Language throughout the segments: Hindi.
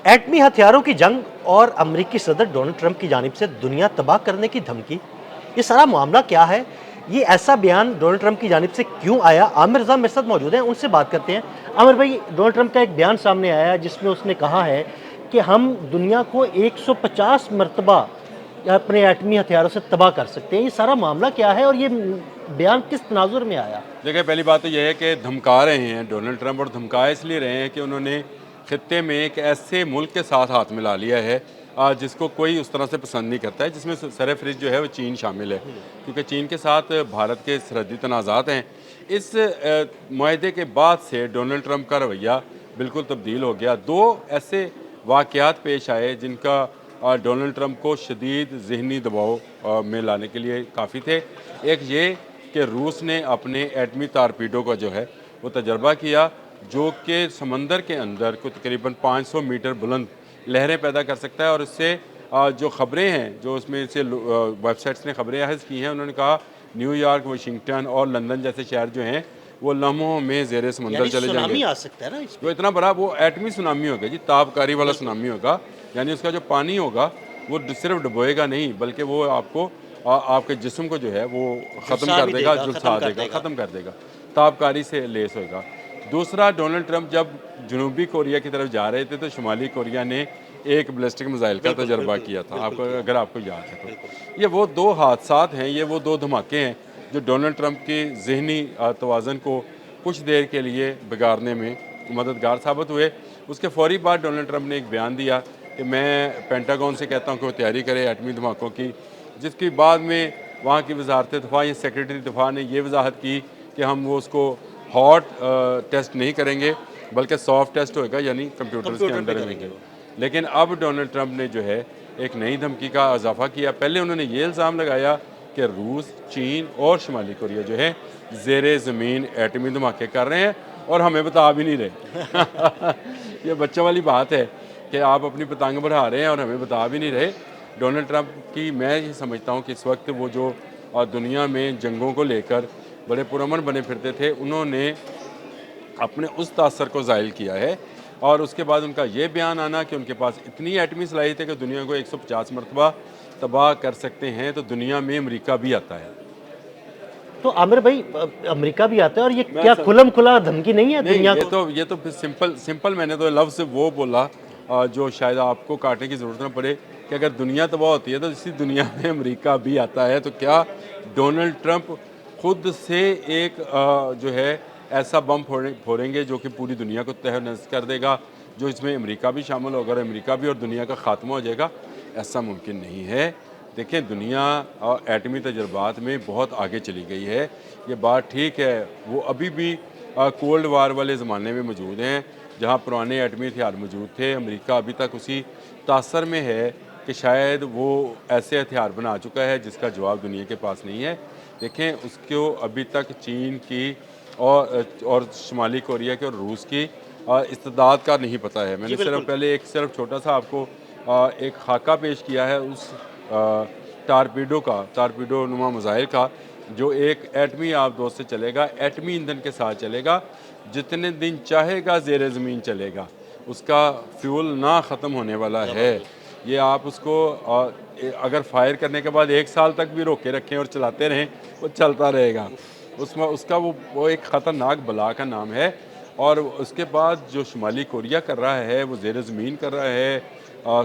एटमी हथियारों की जंग और अमेरिकी सदर डोनाल्ड ट्रंप की जानिब से दुनिया तबाह करने की धमकी, ये सारा मामला क्या है? ये ऐसा बयान डोनाल्ड ट्रंप की जानिब से क्यों आया? आमिर रज़ा मेरे साथ मौजूद हैं, उनसे बात करते हैं। आमिर भाई, डोनाल्ड ट्रंप का एक बयान सामने आया है जिसमें उसने कहा है कि हम दुनिया को 150 मरतबा अपने एटमी हथियारों से तबाह कर सकते हैं। ये सारा मामला क्या है और ये बयान किस तनाजुर में आया? देखिए, पहली बात तो यह है कि धमका रहे हैं डोनाल्ड ट्रंप, और धमका इसलिए रहे हैं कि उन्होंने खित्ते में एक ऐसे मुल्क के साथ हाथ मिला लिया है जिसको कोई उस तरह से पसंद नहीं करता है, जिसमें सरफहरिस्त जो है वो चीन शामिल है, क्योंकि चीन के साथ भारत के सरहदी तनाज़ात हैं। इस मुआहदे के बाद से डोनाल्ड ट्रंप का रवैया बिल्कुल तब्दील हो गया। दो ऐसे वाक़यात पेश आए जिनका डोनाल्ड ट्रंप को शदीद ज़हनी दबाव में लाने के लिए काफ़ी थे। एक ये कि रूस ने अपने एटमी टारपीडो का जो है वो तजर्बा किया, जो कि समंदर के अंदर को तकरीबन 500 मीटर बुलंद लहरें पैदा कर सकता है। और इससे जो ख़बरें हैं, जो उसमें से वेबसाइट्स ने ख़बरें अहज़ की हैं, उन्होंने कहा न्यूयॉर्क, वाशिंगटन और लंदन जैसे शहर जो हैं वो लम्हों में ज़ेरे समंदर चले जाएंगे। आ सकता है ना इसमें? तो इतना बड़ा वो एटमी सुनामी होगा जी, ताबकारी वाला सुनामी होगा। यानी उसका जो पानी होगा वो सिर्फ डुबोएगा नहीं, बल्कि वो आपको आपके जिस्म को जो है वो ख़त्म कर देगा, झुलसा देगा, ख़त्म कर देगा, ताबकारी से लेस होगा। दूसरा, डोनाल्ड ट्रंप जब जनूबी कोरिया की तरफ जा रहे थे तो शुमाली कोरिया ने एक बैलिस्टिक मिसाइल का तजर्बा किया था, आपको अगर आपको याद है तो। ये वो दो हादसात हैं, ये वो दो धमाके हैं जो डोनाल्ड ट्रंप की ज़हनी तवाज़न को कुछ देर के लिए बिगाड़ने में मददगार साबित हुए। उसके फौरी बाद डोनाल्ड ट्रंप ने एक बयान दिया कि मैं पेंटागन से कहता हूँ कि वो तैयारी करे एटमी धमाकों की, जिसके बाद में वहाँ की वजारत दिफा या सेक्रेटरी दिफा ने ये वजाहत की कि हम वो उसको हॉट टेस्ट नहीं करेंगे बल्कि सॉफ्ट टेस्ट होएगा, यानी कंप्यूटर्स के अंदर होंगे। लेकिन अब डोनाल्ड ट्रंप ने जो है एक नई धमकी का इजाफा किया। पहले उन्होंने ये इल्ज़ाम लगाया कि रूस, चीन और शुमाली कोरिया जो है ज़ेरे ज़मीन एटमी धमाके कर रहे हैं और हमें बता भी नहीं रहे। ये बच्चों वाली बात है कि आप अपनी पतंग बढ़ा रहे हैं और हमें बता भी नहीं रहे। डोनाल्ड ट्रंप की मैं ये समझता हूँ कि इस वक्त वो जो दुनिया में जंगों को लेकर बड़े पुरअमन बने फिरते थे, उन्होंने अपने उस तासर को ज़ायल किया है। और उसके बाद उनका ये बयान आना कि उनके पास इतनी एटमी सलाहियत है कि दुनिया को 150 मरतबा तबाह कर सकते हैं, तो दुनिया में अमेरिका भी आता है। तो आमिर भाई, अमेरिका भी आता है और ये क्या खुलम खुला धमकी नहीं है दुनिया को? ये तो फिर सिंपल मैंने तो लफ्ज़ वो बोला जो शायद आपको काटने की ज़रूरत ना पड़े कि अगर दुनिया तबाह होती है तो इसी दुनिया में अमेरिका भी आता है। तो क्या डोनाल्ड ट्रंप खुद से एक जो है ऐसा बम फोड़ेंगे जो कि पूरी दुनिया को तहस कर देगा, जो इसमें अमेरिका भी शामिल होगा और अमेरिका भी और दुनिया का ख़ात्मा हो जाएगा? ऐसा मुमकिन नहीं है। देखें, दुनिया एटमी तजर्बात में बहुत आगे चली गई है, ये बात ठीक है। वो अभी भी कोल्ड वार वाले ज़माने में मौजूद हैं, जहाँ पुराने एटमी हथियार मौजूद थे। अमेरिका अभी तक उसी तासर में है कि शायद वो ऐसे हथियार बना चुका है जिसका जवाब दुनिया के पास नहीं है। देखें, उसको अभी तक चीन की और शुमाली कोरिया की और रूस की इस्तेदाद का नहीं पता है। मैंने सिर्फ छोटा सा आपको एक खाका पेश किया है उस टारपीडो नुमा मिसाइल का, जो एक एटमी आबदोज से चलेगा, एटमी ईंधन के साथ चलेगा, जितने दिन चाहेगा ज़ेरे ज़मीन चलेगा, उसका फ्यूल ना ख़त्म होने वाला है। ये आप उसको अगर फायर करने के बाद 1 साल तक भी रोके रखें और चलाते रहें, वो चलता रहेगा। उसमें उसका वो एक ख़तरनाक बला का नाम है। और उसके बाद जो शुमाली कोरिया कर रहा है वो ज़ेरे ज़मीन कर रहा है,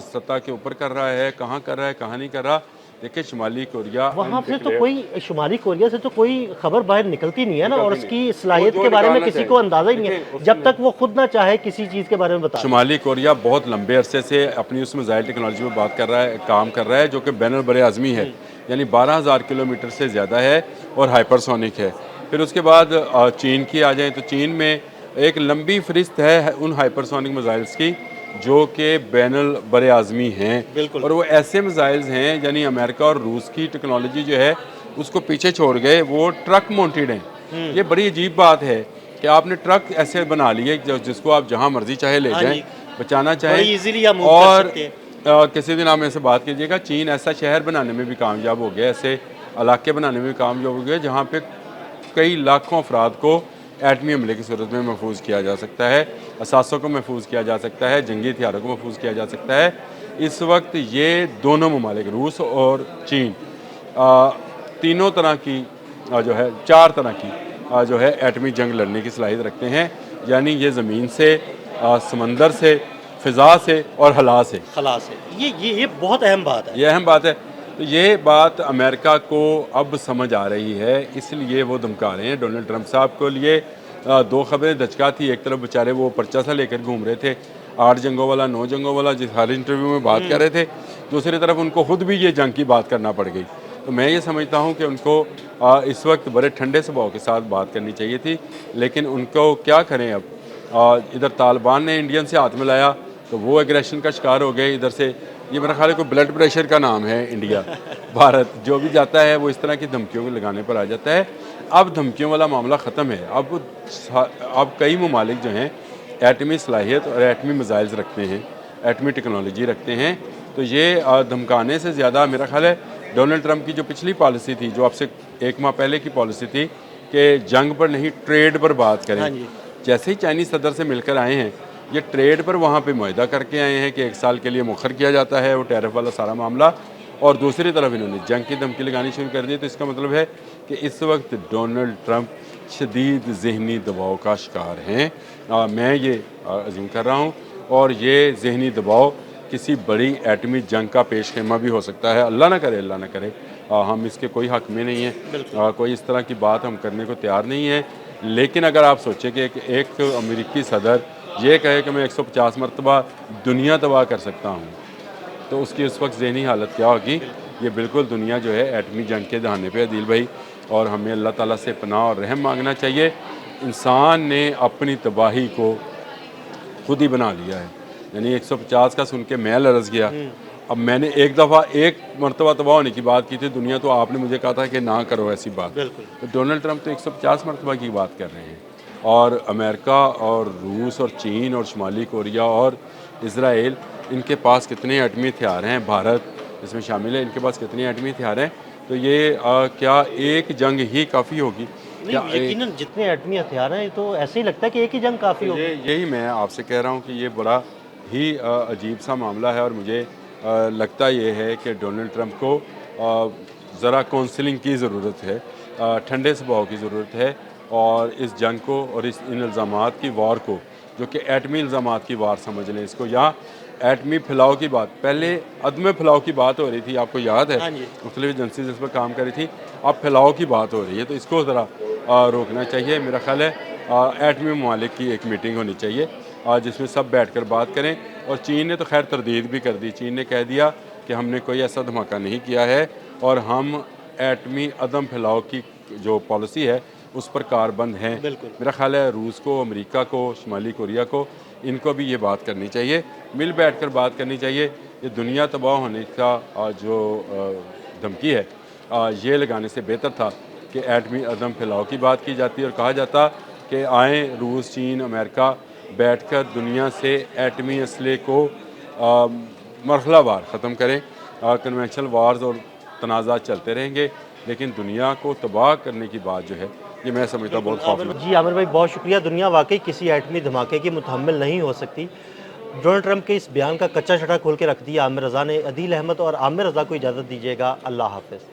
सतह के ऊपर कर रहा है, कहाँ कर रहा है कहाँ नहीं कर रहा। देखिए, शुमाली कोरिया वहाँ से तो कोई शुमाली कोरिया से तो कोई खबर बाहर निकलती नहीं है ना, और उसकी सलाहियत के बारे में किसी को अंदाजा ही नहीं है जब तक वो खुद ना चाहे किसी चीज़ के बारे में बता। शुमाली कोरिया बहुत लंबे अरसे से अपनी उस मिसाइल टेक्नोलॉजी में बात कर रहा है, काम कर रहा है, जो कि बैनुल बर आज़मी है, यानी 12,000 किलोमीटर से ज़्यादा है और हाइपरसोनिक है। फिर उसके बाद चीन की आ जाए तो चीन में एक लंबी फहरिस्त है उन हाइपरसोनिक मिसाइल्स की जो कि बैनुल बर आज़मी हैं, और वो ऐसे मिसाइल्स हैं, यानी अमेरिका और रूस की टेक्नोलॉजी जो है उसको पीछे छोड़ गए, वो ट्रक माउंटेड हैं। ये बड़ी अजीब बात है कि आपने ट्रक ऐसे बना लिए जिसको आप जहाँ मर्जी चाहे ले जाएं, बचाना चाहें। और किसी दिन आप मेरे से बात कीजिएगा, चीन ऐसा शहर बनाने में भी कामयाब हो गया, ऐसे इलाके बनाने में भी कामयाब हो गया जहाँ पे कई लाखों अफराद को एटमी हमले की सूरत में महफूज किया जा सकता है। असासों को महफूज किया जा सकता है, जंगी हथियारों को महफूज किया जा सकता है। इस वक्त ये दोनों ममालिक रूस और चीन तीनों तरह की जो है 4 तरह की जो है एटमी जंग लड़ने की सलाहियत रखते हैं। यानी ये ज़मीन से, समंदर से, फ़िज़ा से और हला से। खला से ये बहुत अहम बात है। ये अहम बात है। तो ये बात अमेरिका को अब समझ आ रही है, इसलिए वो धमका रहे हैं डोनाल्ड ट्रंप साहब को लिए। 2 खबरें दचका थी। एक तरफ बेचारे वो पर्चा सा लेकर घूम रहे थे, 8 जंगों वाला, 9 जंगों वाला, जिस हर इंटरव्यू में बात कर रहे थे। दूसरी तरफ उनको खुद भी ये जंग की बात करना पड़ गई। तो मैं ये समझता हूँ कि उनको इस वक्त बड़े ठंडे स्वभाव के साथ बात करनी चाहिए थी, लेकिन उनको क्या करें अब। इधर तालिबान ने इंडियन से हाथ मिलाया तो वो एग्रेशन का शिकार हो गए। इधर से ये मेरा ख्याल है कोई ब्लड प्रेशर का नाम है इंडिया भारत, जो भी जाता है वो इस तरह की धमकियों को लगाने पर आ जाता है। अब धमकियों वाला मामला ख़त्म है। अब कई ममालिक जो हैं एटमी सलाहियत और एटमी मिसाइल्स रखते हैं, एटमी टेक्नोलॉजी रखते हैं। तो ये धमकाने से ज़्यादा मेरा ख्याल है डोनाल्ड ट्रंप की जो पिछली पॉलिसी थी, जो आपसे 1 माह पहले की पॉलिसी थी कि जंग पर नहीं ट्रेड पर बात करें, जैसे ही चाइनीज़ सदर से मिलकर आए हैं ये ट्रेड पर वहाँ पे मुआहदा करके आए हैं कि 1 साल के लिए मुखर किया जाता है वो टैरिफ वाला सारा मामला। और दूसरी तरफ इन्होंने जंग की धमकी लगानी शुरू कर दी। तो इसका मतलब है कि इस वक्त डोनाल्ड ट्रंप शदीद ज़हनी दबाव का शिकार हैं। मैं ये अज़्यूम कर रहा हूँ, और ये ज़हनी दबाव किसी बड़ी एटमी जंग का पेश खेमा भी हो सकता है। अल्लाह ना करे, अल्लाह ना करे। हम इसके कोई हक में नहीं हैं, कोई इस तरह की बात हम करने को तैयार नहीं है। लेकिन अगर आप सोचें कि एक अमेरिकी सदर ये कहे कि मैं 150 मरतबा दुनिया तबाह कर सकता हूँ, तो उसकी उस वक्त ज़हनी हालत क्या होगी। ये बिल्कुल दुनिया जो है एटमी जंग के दहाने पे है दिल भाई। और हमें अल्लाह ताला से पनाह और रहम मांगना चाहिए। इंसान ने अपनी तबाही को खुद ही बना लिया है। यानी 150 का सुन के मैं लरज़ गया। अब मैंने एक मरतबा तबाह होने की बात की थी दुनिया, तो आपने मुझे कहा था कि ना करो ऐसी बात। तो डोनाल्ड ट्रंप तो 150 मरतबा की बात कर रहे हैं। और अमेरिका और रूस और चीन और शुमाली कोरिया और इज़राइल, इनके पास कितने एटमी हथियार हैं, भारत इसमें शामिल है, इनके पास कितने एटमी हथियार हैं। तो ये क्या एक जंग ही काफ़ी होगी? यकीनन जितने एटमी हथियार हैं तो ऐसे ही लगता है कि एक ही जंग काफ़ी होगी। यही मैं आपसे कह रहा हूँ कि ये बड़ा ही अजीब सा मामला है। और मुझे लगता ये है कि डोनाल्ड ट्रंप को ज़रा काउंसलिंग की ज़रूरत है, ठंडे स्वभाव की ज़रूरत है। और इस जंग को और इन इल्ज़ामात की वार को, जो कि एटमी इल्ज़ामात की वार समझ लें इसको, या एटमी फैलाव की बात, पहले अदम फैलाव की बात हो रही थी, आपको याद है, मुख्तलिफ एजेंसीज इस पर काम कर रही थी, अब फैलाव की बात हो रही है। तो इसको ज़रा रोकना चाहिए। मेरा ख्याल है एटमी ममालिक की एक मीटिंग होनी चाहिए जिसमें सब बैठकर बात करें। और चीन ने तो खैर तरदीद भी कर दी। चीन ने कह दिया कि हमने कोई ऐसा धमाका नहीं किया है और हम एटमी अदम फैलाव की जो पॉलिसी है उस पर कारबंद हैं। मेरा ख्याल है रूस को, अमेरिका को, शुमाली कोरिया को, इनको भी ये बात करनी चाहिए, मिल बैठकर बात करनी चाहिए। ये दुनिया तबाह होने का जो धमकी है ये लगाने से बेहतर था कि एटमी अदम फैलाव की बात की जाती और कहा जाता कि आएँ रूस, चीन, अमेरिका बैठकर दुनिया से एटमी असले को मरहलावार ख़त्म करें। कन्वेंशनल वार्स और तनाज़ा चलते रहेंगे, लेकिन दुनिया को तबाह करने की बात जो है ये मैं समझता हूँ बहुत खौफनाक। जी आमिर भाई, बहुत शुक्रिया। दुनिया वाकई किसी एटमी धमाके की मुतहम्मिल नहीं हो सकती। डोनाल्ड ट्रंप के इस बयान का कच्चा छटा खोल के रख दिया आमिर रज़ा ने। अदील अहमद और आमिर रज़ा को इजाज़त दीजिएगा। अल्लाह हाफ़िज़।